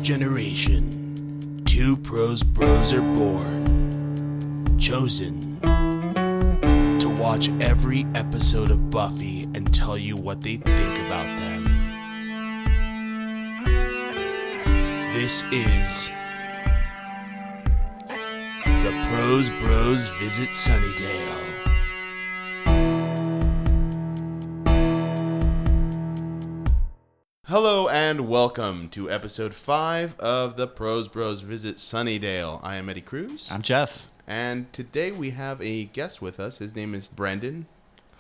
generation, two Prose bros are born, chosen to watch every episode of Buffy and tell you what they think about them. This is the Prose Bros Visit Sunnydale. Hello and welcome to episode 5 of the Prose Bros Visit Sunnydale. I am Eddie Cruz. I'm Geoff. And today we have a guest with us. His name is Brandon.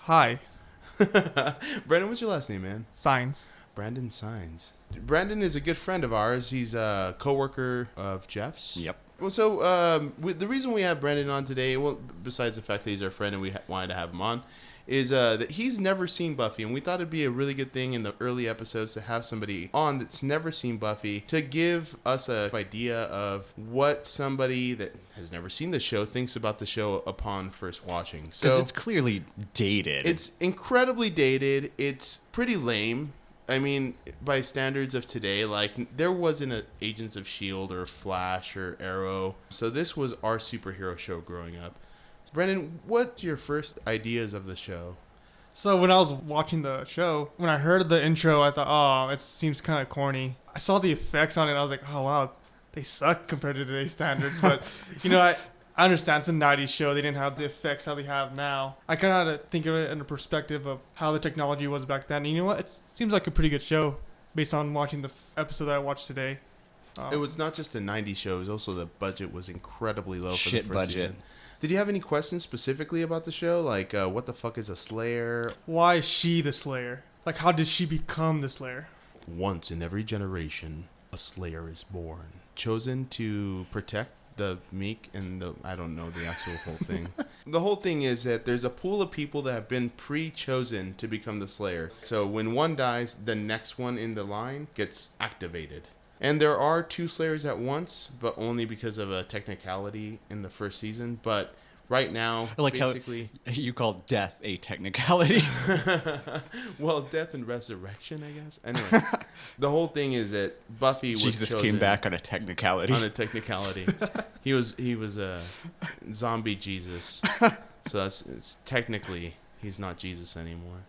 Hi. Brandon, what's your last name, man? Signs. Brandon Signs. Brandon is a good friend of ours. He's a co-worker of Jeff's. Yep. Well, so the reason we have Brandon on today, well, besides the fact that he's our friend and we wanted to have him on, is that he's never seen Buffy, and we thought it'd be a really good thing in the early episodes to have somebody on that's never seen Buffy to give us an idea of what somebody that has never seen the show thinks about the show upon first watching. Because it's clearly dated. It's incredibly dated. It's pretty lame. I mean, by standards of today, like, there wasn't an Agents of S.H.I.E.L.D. or Flash or Arrow. So this was our superhero show growing up. Brendan, what's your first ideas of the show? So when I was watching the show, when I heard the intro, I thought, oh, it seems kind of corny. I saw the effects on it, and I was like, oh, wow, they suck compared to today's standards. But, you know, I understand it's a 90s show. They didn't have the effects how they have now. I kind of had to think of it in the perspective of how the technology was back then. And you know what? It seems like a pretty good show based on watching the episode that I watched today. It was not just a 90s show. It was also the budget was incredibly low for the first budget. season. Did you have any questions specifically about the show? Like, what the fuck is a Slayer? Why is she the Slayer? Like, how did she become the Slayer? Once in every generation, a Slayer is born. Chosen to protect the meek and I don't know the actual whole thing. The whole thing is that there's a pool of people that have been pre-chosen to become the Slayer. So when one dies, the next one in the line gets activated. And there are 2 Slayers at once, but only because of a technicality in the first season. But right now, like basically... how you call death a technicality. Well, death and resurrection, I guess. Anyway, the whole thing is that Buffy was Jesus chosen came back on a technicality. on a technicality. He was a zombie Jesus. So it's technically he's not Jesus anymore.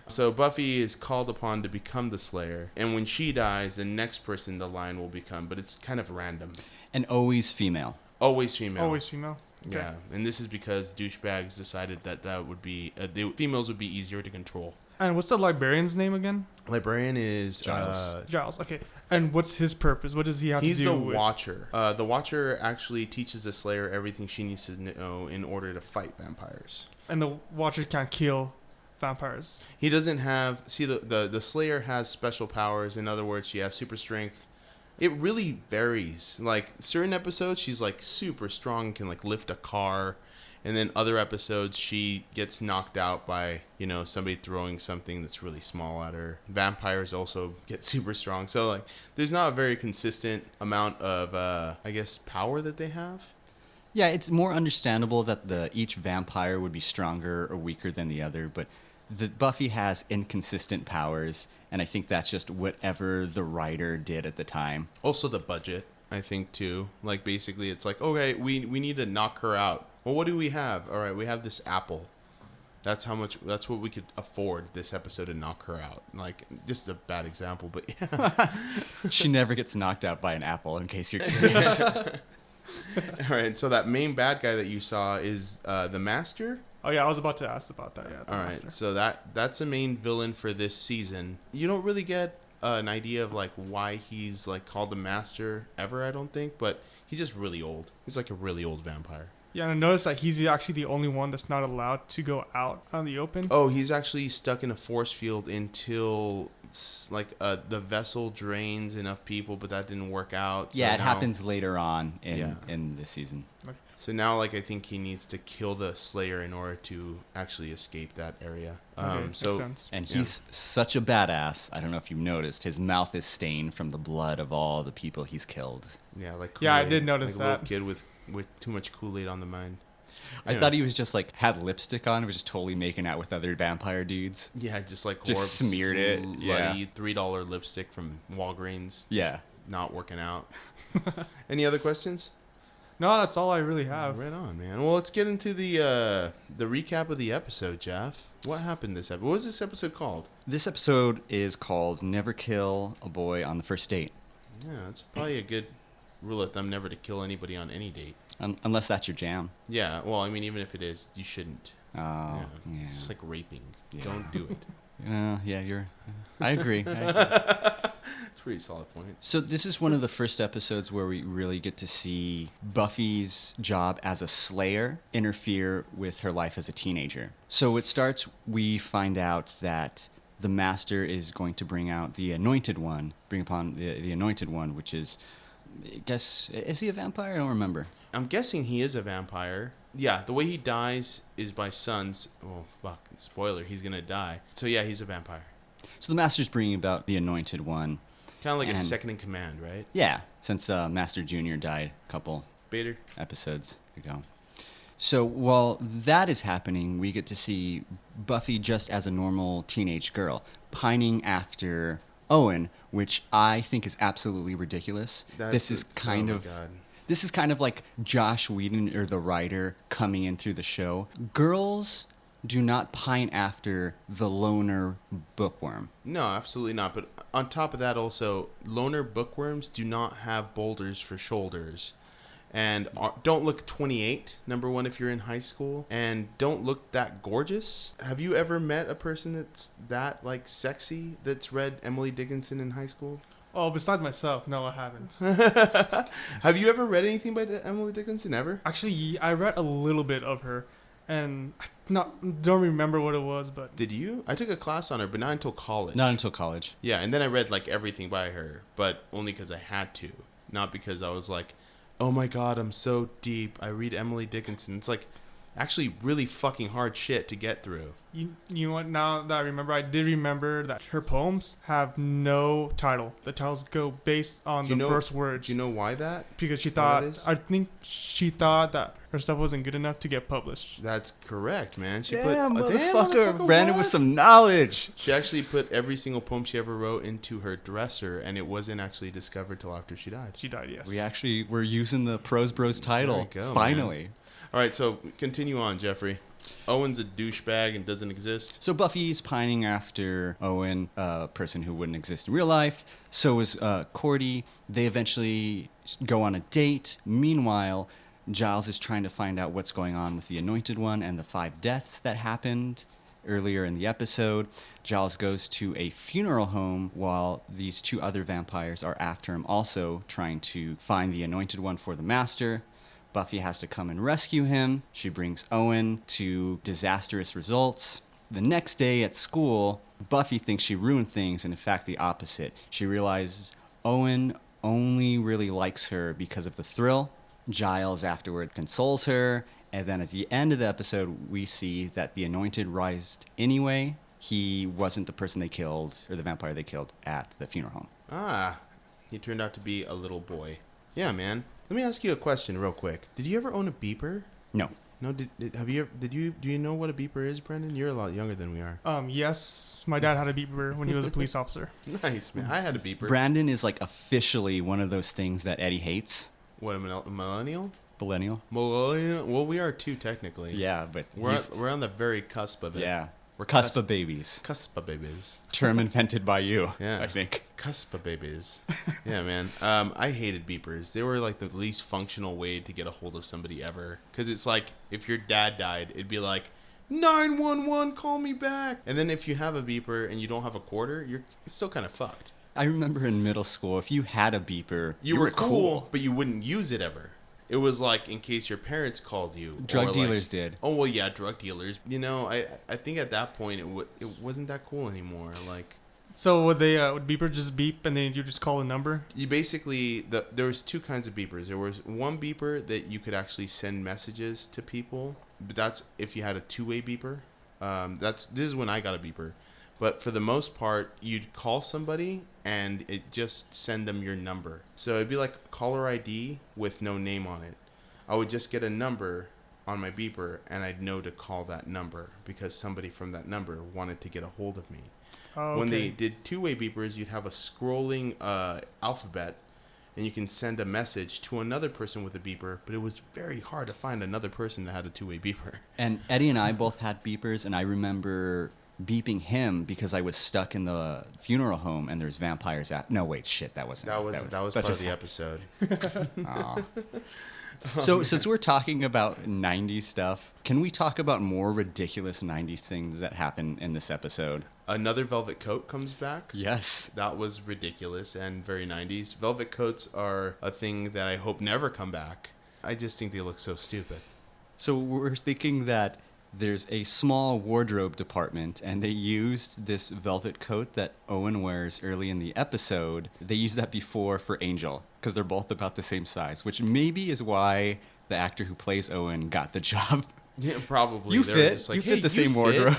So Buffy is called upon to become the Slayer, and when she dies, the next person in the line will become, but it's kind of random. And always female. Always female. Always female. Okay. Yeah, and this is because douchebags decided that would be females would be easier to control. And what's the librarian's name again? Librarian is Giles. Giles. Okay. And what's his purpose? What does he have to do? He's the with? Watcher. The Watcher actually teaches the Slayer everything she needs to know in order to fight vampires. And the Watcher can't kill vampires. He doesn't have... See, the Slayer has special powers. In other words, she has super strength. It really varies. Like, certain episodes, she's, like, super strong, can, like, lift a car. And then other episodes, she gets knocked out by, you know, somebody throwing something that's really small at her. Vampires also get super strong. So, like, there's not a very consistent amount of, I guess, power that they have. Yeah, it's more understandable that each vampire would be stronger or weaker than the other, but Buffy has inconsistent powers, and I think that's just whatever the writer did at the time. Also the budget, I think, too. Like, basically, it's like, okay, we need to knock her out. Well, what do we have? All right, we have this apple. That's what we could afford this episode to knock her out. Like, just a bad example, but yeah. She never gets knocked out by an apple, in case you're curious. All right, so that main bad guy that you saw is the Master. Oh, yeah, I was about to ask about that. Yeah. All right, so that's a main villain for this season. You don't really get an idea of, like, why he's, like, called the Master ever, I don't think, but he's just really old. He's like a really old vampire. Yeah, and I noticed that he's actually the only one that's not allowed to go out on the open. Oh, he's actually stuck in a force field until, like, the vessel drains enough people, but that didn't work out. So yeah, it happens later on in this season. Okay. So now, like, I think he needs to kill the Slayer in order to actually escape that area. Makes sense. And he's such a badass. I don't know if you've noticed. His mouth is stained from the blood of all the people he's killed. Yeah, like Kool-Aid. Yeah, I did notice like that. A little kid with too much Kool-Aid on the mind. I thought he was just like had lipstick on, was just totally making out with other vampire dudes. Yeah, just like Just smeared it. Yeah, $3 lipstick from Walgreens. Yeah. not working out. Any other questions? No, that's all I really have. Right on, man. Well, let's get into the recap of the episode, Jeff. What happened this episode? What was this episode called? This episode is called Never Kill a Boy on the First Date. Yeah, it's probably a good rule of thumb never to kill anybody on any date. Unless that's your jam. Yeah, well, I mean, even if it is, you shouldn't. Oh, yeah. It's just like raping. Yeah. Don't do it. I agree. It's a pretty solid point. So this is one of the first episodes where we really get to see Buffy's job as a slayer interfere with her life as a teenager. So it starts, we find out that the Master is going to bring upon the Anointed One, which is, I guess, is he a vampire? I don't remember. I'm guessing he is a vampire. Yeah, the way he dies is by suns. Oh, fuck. Spoiler, he's going to die. So, yeah, he's a vampire. So the Master's bringing about the Anointed One. Kind of like a second in command, right? Yeah, since Master Jr. died a couple Bader episodes ago. So while that is happening, we get to see Buffy just as a normal teenage girl, pining after Owen, which I think is absolutely ridiculous. This is kind of like Josh Whedon or the writer coming in through the show. Girls do not pine after the loner bookworm. No, absolutely not. But on top of that, also, loner bookworms do not have boulders for shoulders. And don't look 28, number one, if you're in high school. And don't look that gorgeous. Have you ever met a person that's that, like, sexy that's read Emily Dickinson in high school? Oh, besides myself, no, I haven't. Have you ever read anything by Emily Dickinson, ever? Actually, I read a little bit of her. And I don't remember what it was, but... Did you? I took a class on her, but not until college. Not until college. Yeah, and then I read, like, everything by her, but only because I had to. Not because I was like, oh my god, I'm so deep. I read Emily Dickinson. It's like actually really fucking hard shit to get through. You know what? Now that I remember, I did remember that her poems have no title. The titles go based on the first words. Do you know why that? Because she thought, I think she thought that her stuff wasn't good enough to get published. That's correct, man. She damn, put motherfucker, Brandon with some knowledge. She actually put every single poem she ever wrote into her dresser, and it wasn't actually discovered till after she died. She died, yes. We're using the Prose Bros title. There you go, finally. Man. All right, so continue on, Jeffrey. Owen's a douchebag and doesn't exist. So Buffy's pining after Owen, a person who wouldn't exist in real life. So is Cordy. They eventually go on a date. Meanwhile, Giles is trying to find out what's going on with the Anointed One and the 5 deaths that happened earlier in the episode. Giles goes to a funeral home while these 2 other vampires are after him, also trying to find the Anointed One for the Master. Buffy has to come and rescue him. She brings Owen to disastrous results. The next day at school, Buffy thinks she ruined things, and in fact the opposite. She realizes Owen only really likes her because of the thrill. Giles afterward consoles her, and then at the end of the episode, we see that the Anointed rised anyway. He wasn't the person they killed, or the vampire they killed at the funeral home. Ah, he turned out to be a little boy. Yeah, man. Let me ask you a question real quick. Did you ever own a beeper? No. No, do you know what a beeper is, Brendan? You're a lot younger than we are. Yes, my dad had a beeper when he was a police officer. Nice, man. I had a beeper. Brandon is like officially one of those things that Eddie hates. What, a millennial? Millennial? Millennial? Well, we are too, technically. Yeah, but we're on the very cusp of it. Yeah. We're cuspa babies. Cuspa babies. Term invented by you, yeah. I think. Cuspa babies. Yeah, man. I hated beepers. They were like the least functional way to get a hold of somebody ever. Because it's like, if your dad died, it'd be like, 911, call me back. And then if you have a beeper and you don't have a quarter, you're still kind of fucked. I remember in middle school, if you had a beeper, you were cool, but you wouldn't use it ever. It was like in case your parents called you. Drug dealers did. Oh, well, yeah, drug dealers. You know, I think at that point it wasn't that cool anymore. Like, so would beeper just beep and then you just call a number? You basically, there was 2 kinds of beepers. There was one beeper that you could actually send messages to people, but that's if you had a 2-way beeper. This is when I got a beeper. But for the most part, you'd call somebody and it just send them your number. So it'd be like caller ID with no name on it. I would just get a number on my beeper and I'd know to call that number because somebody from that number wanted to get a hold of me. Oh, okay. When they did 2-way beepers, you'd have a scrolling alphabet and you can send a message to another person with a beeper, but it was very hard to find another person that had a two-way beeper. And Eddie and I both had beepers, and I remember beeping him because I was stuck in the funeral home and there's vampires at. No, wait, shit, that wasn't. That was part of the episode. Aw. So since we're talking about 90s stuff, can we talk about more ridiculous 90s things that happen in this episode? Another velvet coat comes back. Yes. That was ridiculous and very 90s. Velvet coats are a thing that I hope never come back. I just think they look so stupid. So we're thinking that there's a small wardrobe department, and they used this velvet coat that Owen wears early in the episode. They used that before for Angel, because they're both about the same size, which maybe is why the actor who plays Owen got the job. Yeah, probably. You They were fit. just like, You "Hey, fit the same fit." wardrobe.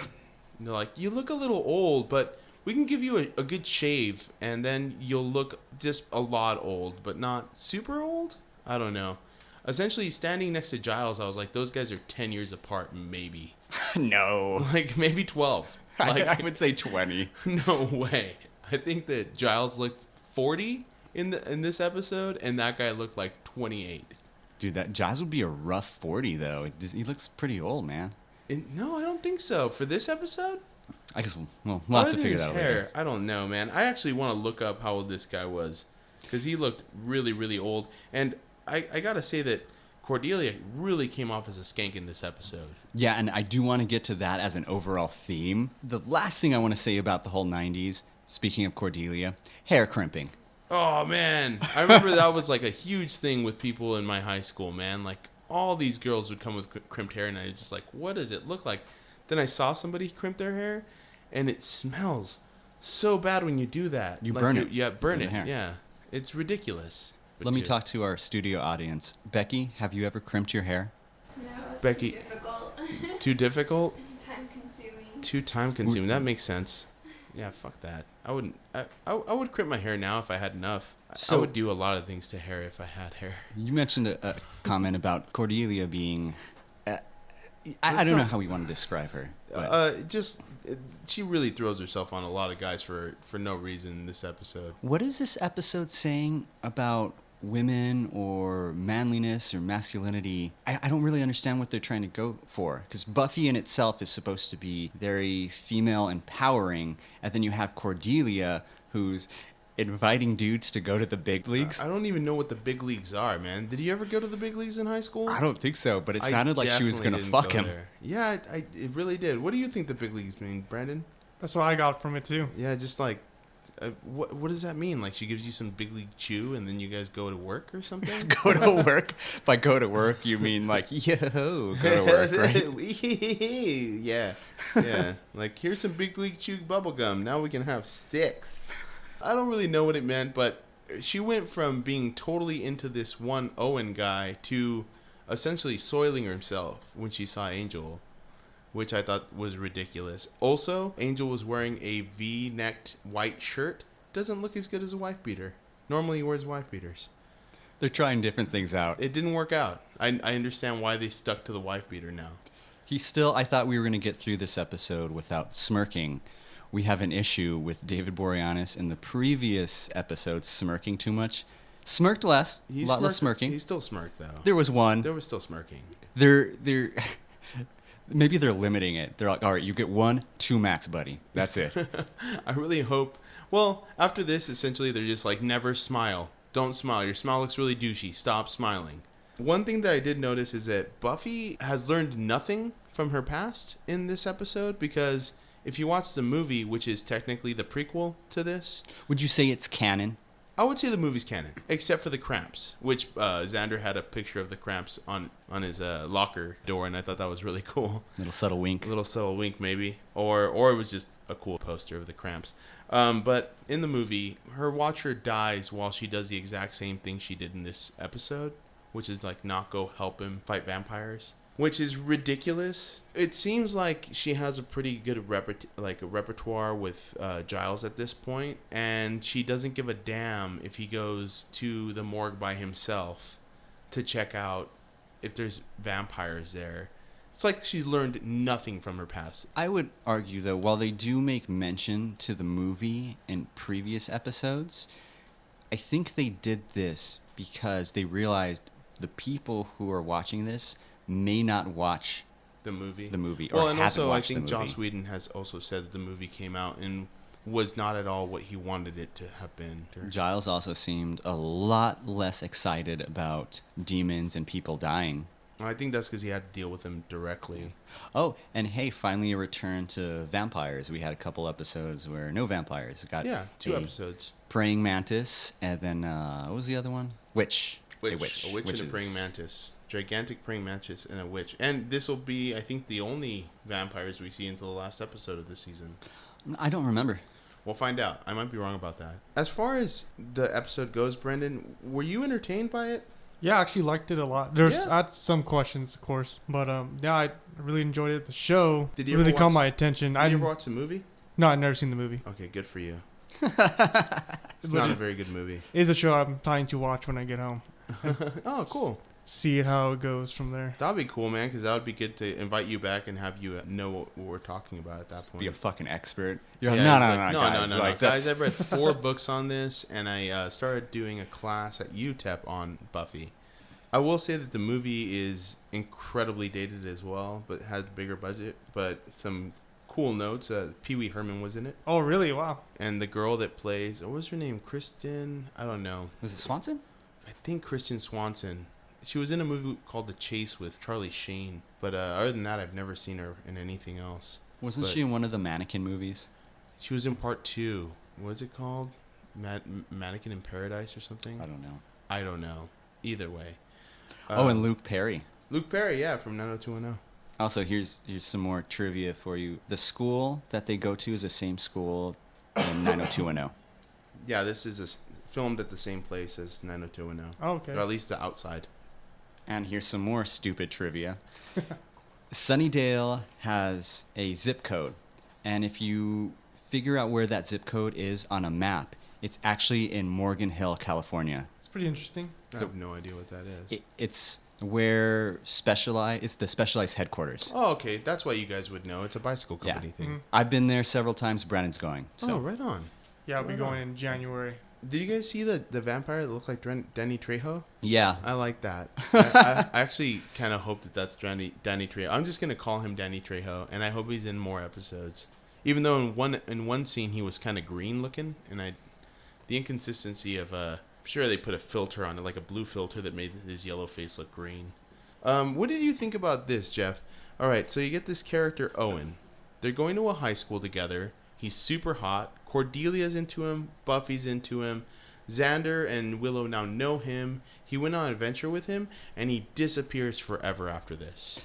And they're like, you look a little old, but we can give you a good shave, and then you'll look just a lot old, but not super old? I don't know. Essentially, standing next to Giles, I was like, those guys are 10 years apart, maybe. No. Like, maybe 12. Like, I would say 20. no way. I think that Giles looked 40 in this episode, and that guy looked like 28. Dude, that Giles would be a rough 40, though. He looks pretty old, man. No, I don't think so. For this episode? I guess we'll have to figure that out hair, later. I don't know, man. I actually want to look up how old this guy was, because he looked really, really old. And I gotta say that Cordelia really came off as a skank in this episode. Yeah, and I do want to get to that as an overall theme. The last thing I want to say about the whole 90s, speaking of Cordelia, hair crimping. Oh, man. I remember that was like a huge thing with people in my high school, man. Like, all these girls would come with crimped hair, and I was just like, what does it look like? Then I saw somebody crimp their hair, and it smells so bad when you do that. You burn it. Yeah, burn the it. hair. Yeah. It's ridiculous. But Let me dude, talk to our studio audience. Becky, have you ever crimped your hair? No, it's Becky- too difficult. Too difficult? Time consuming. Too time consuming. That makes sense. Yeah, fuck that. I wouldn't. I would crimp my hair now if I had enough. I So- would do a lot of things to hair if I had hair. You mentioned a comment about Cordelia being... I don't know how we want to describe her. But She really throws herself on a lot of guys for no reason in this episode. what is this episode saying about women or manliness or masculinity? I don't really understand what they're trying to go for, because Buffy in itself is supposed to be very female empowering, and then you have Cordelia who's inviting dudes to go to the big leagues. I don't even know what the big leagues are, man. Did you ever go to the big leagues in high school? I don't think so, but it I sounded like she was definitely going to didn't fuck go him. there. Yeah, it really did. What do you think the big leagues mean, Brandon? That's what I got from it too. Yeah, just like, what does that mean? Like she gives you some big league chew and then you guys go to work or something? Go to work? By go to work, you mean like, yo, go to work, right? Yeah. Like, here's some big league chew bubblegum. Now we can have 6. I don't really know what it meant, but she went from being totally into this one Owen guy to essentially soiling herself when she saw Angel, which I thought was ridiculous. Also, Angel was wearing a V-necked white shirt. Doesn't look as good as a wife beater. Normally he wears wife beaters. They're trying different things out. It didn't work out. I understand why they stuck to the wife beater now. I thought we were going to get through this episode without smirking. We have an issue with David Boreanaz in the previous episode smirking too much. Smirked less, a lot less smirking. He still smirked, though. There was one. There was still smirking. They're maybe they're limiting it. They're like, all right, you get 1, 2 max, buddy. That's it. I really hope. Well, after this, essentially, they're just like, never smile. Don't smile. Your smile looks really douchey. Stop smiling. One thing that I did notice is that Buffy has learned nothing from her past in this episode, because if you watch the movie, which is technically the prequel to this, Would you say it's canon? I would say the movie's canon, except for the cramps, which Xander had a picture of the cramps on his locker door, and I thought that was really cool. Little subtle wink. A little subtle wink, maybe. Or it was just a cool poster of the cramps. But in the movie, her watcher dies while she does the exact same thing she did in this episode, which is like not go help him fight vampires, which is ridiculous. It seems like she has a pretty good repertoire with Giles at this point, and she doesn't give a damn if he goes to the morgue by himself to check out if there's vampires there. It's like she's learned nothing from her past. I would argue, though, while they do make mention to the movie in previous episodes, I think they did this because they realized the people who are watching this may not watch The movie. or Well, and haven't also I watched the think Joss movie. Whedon has also said that the movie came out and was not at all what he wanted it to have been. Giles also seemed a lot less excited about demons and people dying. I think that's because he had to deal with them directly. Oh, and hey, finally a return to vampires. We had a couple episodes where no vampires. Got Yeah, 2 a episodes. praying mantis, and then what was the other one? Witch. A witch and a praying mantis. Gigantic praying mantis and a witch. And this will be, I think, the only vampires we see until the last episode of this season. I don't remember. We'll find out. I might be wrong about that. As far as the episode goes, Brendan, were you entertained by it? Yeah, I actually liked it a lot. There's Yeah. I had some questions, of course, but yeah, I really enjoyed it. The show Did you really ever caught watch- my attention. Did you ever watch the movie? No, I've never seen the movie. Okay, good for you. It's not a very good movie. It is a show I'm planning to watch when I get home. Oh, cool. See how it goes from there. That'd be cool, man, because that would be good to invite you back and have you know what we're talking about at that point. Be a fucking expert. Yeah, No, he's guys. no. Like, Guys, that's- I've read 4 books on this, and I started doing a class at UTEP on Buffy. I will say that the movie is incredibly dated as well, but has a bigger budget. But some cool notes. Pee Wee Herman was in it. Oh, really? Wow. And the girl that plays, what was her name? Kristen? I don't know. Was it Swanson? I think Kristen Swanson. She was in a movie called The Chase with Charlie Sheen. But other than that, I've never seen her in anything else. Wasn't But- she in one of the mannequin movies? She was in part 2. What is it called? Mannequin in Paradise or something? I don't know. Either way. And Luke Perry. Luke Perry, yeah, from 90210. Also, here's some more trivia for you. The school that they go to is the same school in 90210. Yeah, this is filmed at the same place as 90210. Oh, okay. Or at least the outside. And here's some more stupid trivia. Sunnydale has a zip code. And if you figure out where that zip code is on a map, it's actually in Morgan Hill, California. It's pretty interesting. I have no idea what that is. It's where it's the Specialized headquarters. Oh, okay. That's why you guys would know. It's a bicycle company thing. Mhm. I've been there several times. Brandon's going. So Oh, right on. Yeah, I'll be Right going on. in January. Did you guys see the vampire that looked like Danny Trejo? yeah. I like that. I actually kind of hope that that's Danny Trejo. I'm just going to call him Danny Trejo, and I hope he's in more episodes. Even though in one scene he was kind of green looking, and the inconsistency of I'm sure they put a filter on it, like a blue filter that made his yellow face look green. What did you think about this, Geoff? All right, so you get this character Owen. They're going to a high school together. He's super hot. Cordelia's into him. Buffy's into him. Xander and Willow now know him. He went on an adventure with him, and he disappears forever after this.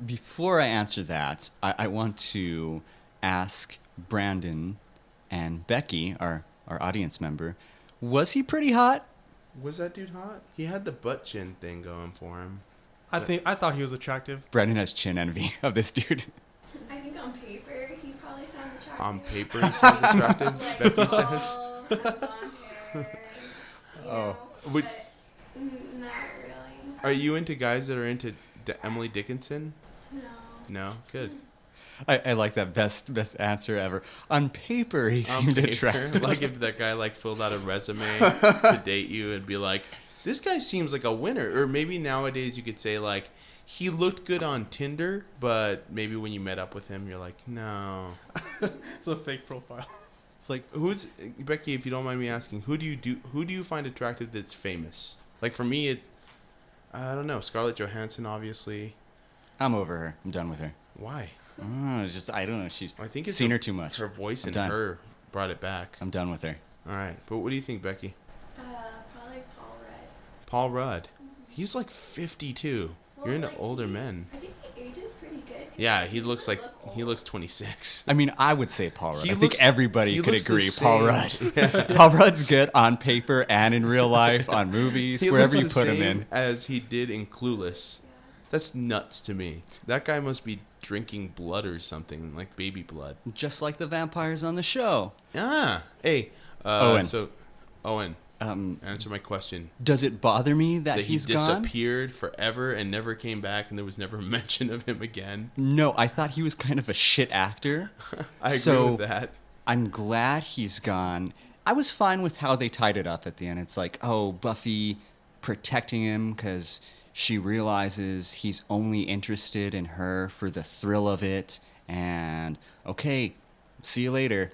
Before I answer that, I want to ask Brandon and Becky, our audience member, was he pretty hot? Was that dude hot? He had the butt chin thing going for him. I thought he was attractive. Brandon has chin envy of this dude. I think on paper he probably sounds attractive. On paper, he sounds attractive, Like, Becky tall, says. has blonde hair, you know, Would- but not really. Are you into guys that are into Emily Dickinson? No. No? Good. I like that best answer ever. On paper, he On seemed paper, attractive. Like if that guy filled out a resume to date you and be like, this guy seems like a winner. Or maybe nowadays you could say like, he looked good on Tinder, but maybe when you met up with him, you're like, no. It's a fake profile. It's like, Who's Becky? If you don't mind me asking, who do you find attractive that's famous? Like for me, I don't know. Scarlett Johansson, obviously. I'm over her. I'm done with her. Why? I don't know. She's I think it's seen her too much. Her voice I'm and done. her brought it back. I'm done with her. All right, but what do you think, Becky? Probably Paul Rudd. Paul Rudd. He's like 52. Well, You're into like, older men. I think he ages pretty good. Yeah, he looks doesn't like look he old. looks 26. I mean, I would say Paul Rudd. He I looks- think everybody he could looks the agree. Paul same. Rudd. Paul Rudd's good on paper and in real life, on movies, He wherever you looks the put him same in. as he did in Clueless. Yeah. That's nuts to me. That guy must be drinking blood or something, like baby blood. Just like the vampires on the show. Hey. Owen. So, Owen, answer my question. Does it bother me that That he he's gone? disappeared forever and never came back, and there was never mention of him again. No, I thought he was kind of a shit actor. I agree So, with that. I'm glad he's gone, I was fine with how they tied it up at the end. It's like, oh, Buffy protecting him because she realizes he's only interested in her for the thrill of it. And, okay, see you later.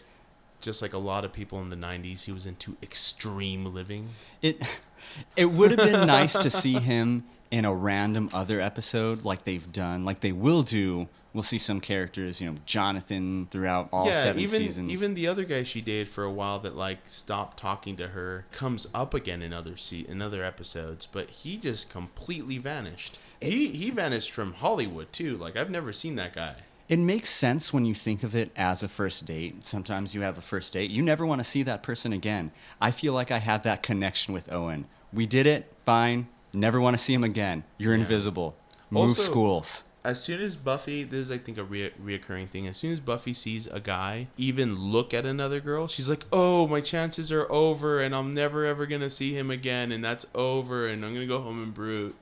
Just like a lot of people in the 90s, he was into extreme living. It would have been nice to see him in a random other episode like they've done, like they will do. We'll see some characters, Jonathan throughout all 7 seasons. Even the other guy she dated for a while that like stopped talking to her comes up again in other episodes, but he just completely vanished. He vanished from Hollywood too. Like I've never seen that guy. It makes sense when you think of it as a first date. Sometimes you have a first date. You never want to see that person again. I feel like I have that connection with Owen. We did it, fine. Never want to see him again. You're invisible. Move Also, schools. As soon as Buffy, this is I think a reoccurring thing, as soon as Buffy sees a guy even look at another girl, she's like, oh, my chances are over and I'm never ever going to see him again and that's over and I'm going to go home and brood.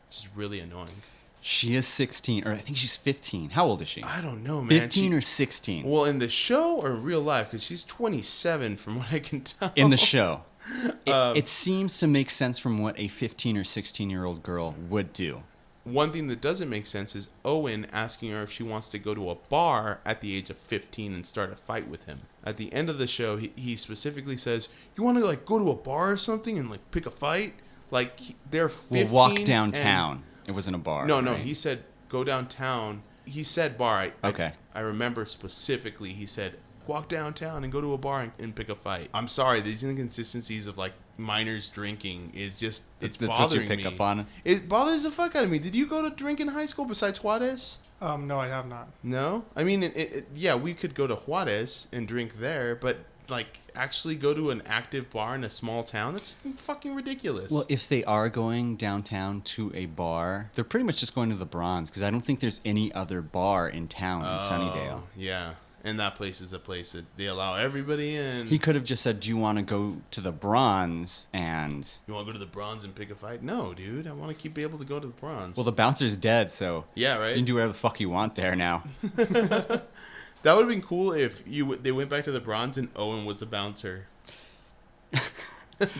Which is really annoying. She is 16, or I think she's 15. How old is she? I don't know, man. 15 or 16? Well, in the show or in real life? Because she's 27 from what I can tell. In the show. It seems to make sense from what a 15 or 16-year-old girl would do. One thing that doesn't make sense is Owen asking her if she wants to go to a bar at the age of 15 and start a fight with him. At the end of the show, he specifically says, you want to like go to a bar or something and like pick a fight? Like they're 15. We'll walk downtown. It wasn't a bar. No, right? he said go downtown. He said bar. Okay. I remember specifically he said walk downtown and go to a bar and pick a fight. I'm sorry, these inconsistencies of like minors drinking is just it's That's bothering me. what you pick up on. It bothers the fuck out of me. Did you go to drink in high school besides Juarez? No, I have not. No? I mean, yeah, we could go to Juarez and drink there, but like actually go to an active bar in a small town? That's fucking ridiculous. Well, if they are going downtown to a bar, they're pretty much just going to the Bronze because I don't think there's any other bar in town in Sunnydale. Yeah. And that place is the place that they allow everybody in. He could have just said, do you want to go to the Bronze? And You want to go to the Bronze and pick a fight? No, dude. I want to be able to go to the Bronze. well, the bouncer's dead, so yeah, right? you can do whatever the fuck you want there now. That would have been cool if they went back to the Bronze and Owen was the bouncer.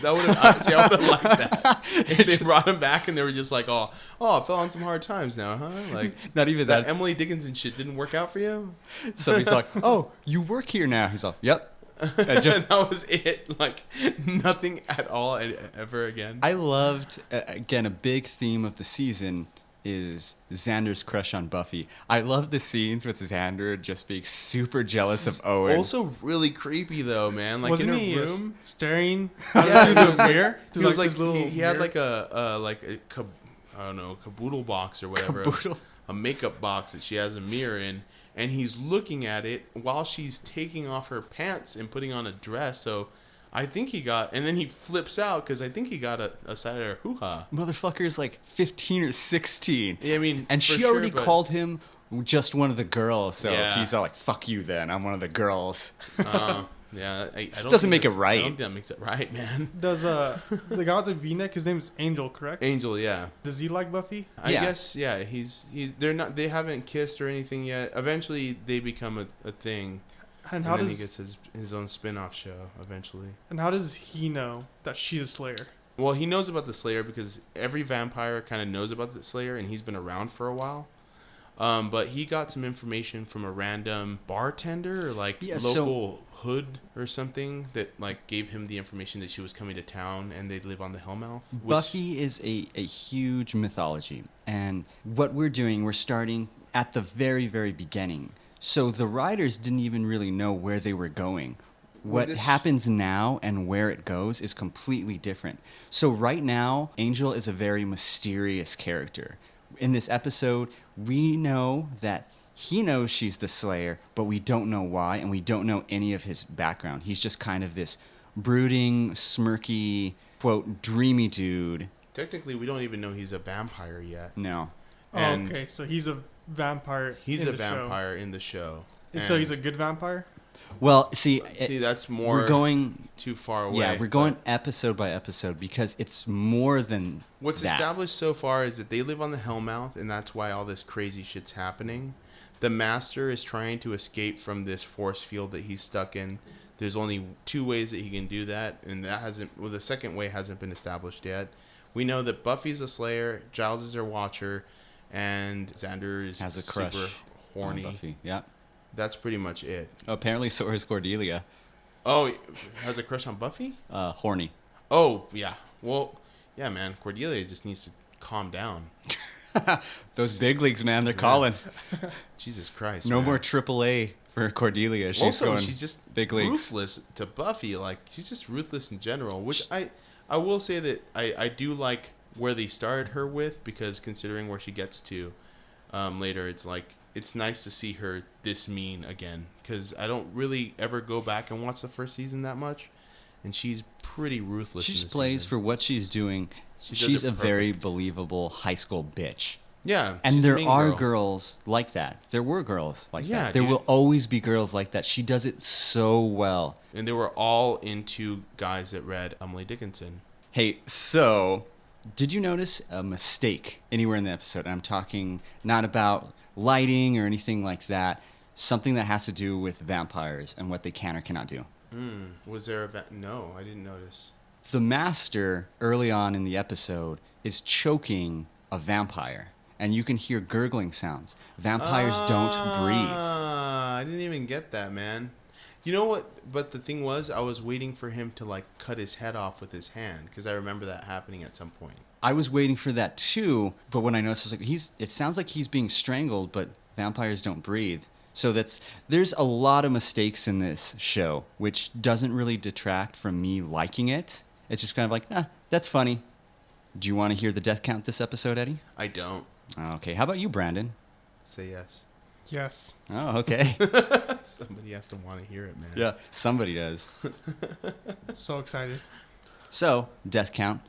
That would have. See, I would have liked that. If they brought him back and they were just like, "Oh, I fell on some hard times now, huh?" Like, Not even that that. Emily Dickinson shit didn't work out for you. Somebody's like, oh, you work here now. He's like, yep. And that was it. Like nothing at all ever again. I loved, again, a big theme of the season is Xander's crush on Buffy. I love the scenes with Xander just being super jealous of Owen. Also, really creepy though, man. Like Wasn't in he her room. staring Yeah, through the mirror? He was like this little he had mirror? like a I don't know, caboodle box or whatever. Caboodle. A makeup box that she has a mirror in, and he's looking at it while she's taking off her pants and putting on a dress. So I think he got, and then he flips out because I think he got a side of her hoo-ha. Motherfucker's like 15 or 16. Yeah, I mean, And for she sure, already but- called him just one of the girls. So Yeah. he's all like, fuck you then. I'm one of the girls. Yeah, I don't Doesn't think make it that's- right. I don't think that makes it right, man. Does the guy with the V-neck? His name's Angel, correct? Angel, yeah. Does he like Buffy? I Yeah. guess, yeah. They haven't kissed or anything yet. Eventually, they become a thing. And And how then does he gets his own spin-off show eventually. and how does he know that she's a Slayer? Well, he knows about the Slayer because every vampire kind of knows about the Slayer, and he's been around for a while. But he got some information from a random bartender or like Yeah, local hood or something that like gave him the information that she was coming to town and they'd live on the Hellmouth. Which, Buffy is a huge mythology. And what we're doing, we're starting at the very, very beginning. So the writers didn't even really know where they were going. What this- happens now and where it goes is completely different. So right now, Angel is a very mysterious character. In this episode, we know that he knows she's the Slayer, but we don't know why, and we don't know any of his background. He's just kind of this brooding, smirky, quote, dreamy dude. Technically, we don't even know he's a vampire yet. No. And Oh, okay, so he's a vampire. He's in a the show. vampire in the show. So And- he's a good vampire. Well, see, See, that's more we're going, too far away. yeah, we're going but episode by episode because it's more than What's that. established so far is that they live on the Hellmouth, and that's why all this crazy shit's happening. The Master is trying to escape from this force field that he's stuck in. There's only 2 ways that he can do that, and the second way hasn't been established yet. We know that Buffy's a Slayer, Giles is her Watcher, and Xander is Has a crush super horny. on Buffy. Yeah. That's pretty much it. Apparently, so is Cordelia. Oh, has a crush on Buffy? Horny. Oh, yeah. Well, yeah, man. Cordelia just needs to calm down. Those big leagues, man, they're calling. Jesus Christ. No man. more AAA for Cordelia. She's Also, going she's just big leagues. ruthless to Buffy. Like, she's just ruthless in general, which I will say that I do like where they started her with, because considering where she gets to later, it's like, it's nice to see her this mean again, because I don't really ever go back and watch the first season that much, and she's pretty ruthless. She in this plays season. for what she's doing. She does She's it a very perfect. believable high school bitch. Yeah, And she's a there mean are girl. girls like that. There were girls like Yeah, that. There dude. will always be girls like that. She does it so well. And they were all into guys that read Emily Dickinson. Hey, so did you notice a mistake anywhere in the episode? And I'm talking not about lighting or anything like that. Something that has to do with vampires and what they can or cannot do. Was there No, I didn't notice. The master, early on in the episode, is choking a vampire. And you can hear gurgling sounds. Vampires don't breathe. I didn't even get that, man. You know what? But the thing was, I was waiting for him to like cut his head off with his hand, because I remember that happening at some point. I was waiting for that too, but when I noticed, I was like, it sounds like he's being strangled, but vampires don't breathe. So there's a lot of mistakes in this show, which doesn't really detract from me liking it. It's just kind of like, that's funny. Do you want to hear the death count this episode, Eddie? I don't. Okay, how about you, Brandon? Say yes. Yes. Oh, okay. Somebody has to want to hear it, man. Yeah, somebody does. So excited. So, death count.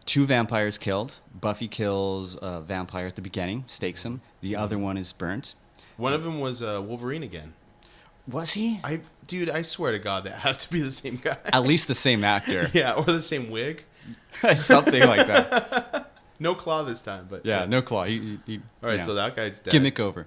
2 vampires killed. Buffy kills a vampire at the beginning, stakes him. The other one is burnt. One of them was Wolverine again. Was he? Dude, I swear to God, that has to be the same guy. At least the same actor. Yeah, or the same wig. Something like that. No claw this time, but Yeah, no claw. He, All right, yeah. so that guy's dead. Gimmick over.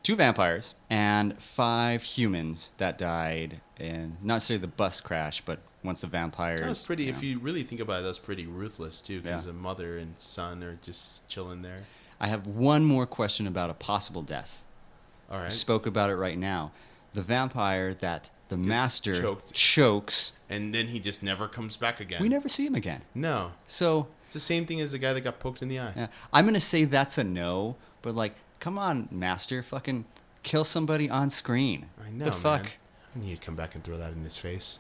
2 vampires and 5 humans that died in not necessarily the bus crash, but once the vampires. That was pretty. If you really think about it, that was pretty ruthless too, because Yeah. the mother and son are just chilling there. I have one more question about a possible death. All I right. spoke about it right now. The vampire that the master choked. chokes. And then he just never comes back again. We never see him again. No. So It's the same thing as the guy that got poked in the eye. yeah, I'm gonna say that's a no. But like, come on, master, fucking kill somebody on screen. I know, The fuck. man. I need to come back and throw that in his face.